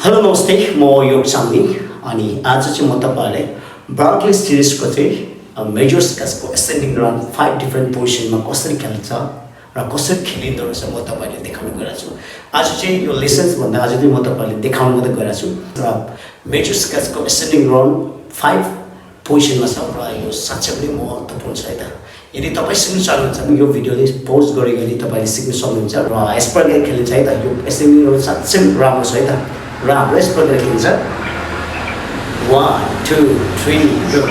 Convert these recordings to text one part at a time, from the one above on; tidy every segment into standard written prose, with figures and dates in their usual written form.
Hello नमस्ते म योग चामलिङ अनि आज चाहिँ म तपाईहरुलाई बर्कली सिरिजको चाहिँ मेजर स्केल्सको एसेन्डिङ रन 5 डिफरेंट पोजिसनमा कसरी खेल्छ र कसरी खेलिँदो रहेछ म तपाईहरुलाई देखाउन गइरहेको छु। आज चाहिँ यो लेसन्स भन्दा आज चाहिँ म तपाईहरुलाई देखाउन मात्र गइरहेको छु र मेजर स्केल्सको एसेन्डिङ रन 5 पोजिसनमा छ र यो साच्चै पनि महत्त्वपूर्ण छ है त। यदि तपाई सिक्न चाहनुहुन्छ भने यो भिडियोले पौज गरी तपाईले सिक्न सक्नुहुन्छ र यस प्रकार खेलिन्छ है त। यो एसेन्डिङ रन साच्चै राम्रो छ है त। र हाम्रो यस प्रकार खेलिन्छ 1 2 3 go।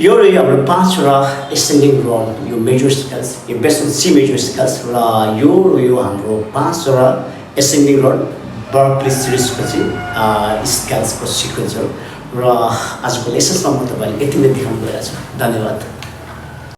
यो रह्यो हाम्रो 5 वटा एसेन्डिङ रन यो मेजर स्केल्स यो based on C major scales र यो रह्यो हाम्रो 5 वटा एसेन्डिङ रन बर्कली सिरिजको चाहिँ स्केल्सको सिक्वेन्स हो र आजको लेसन्समा म तपाईलाई यति नै देखाउन गइरहेको छु। धन्यवाद।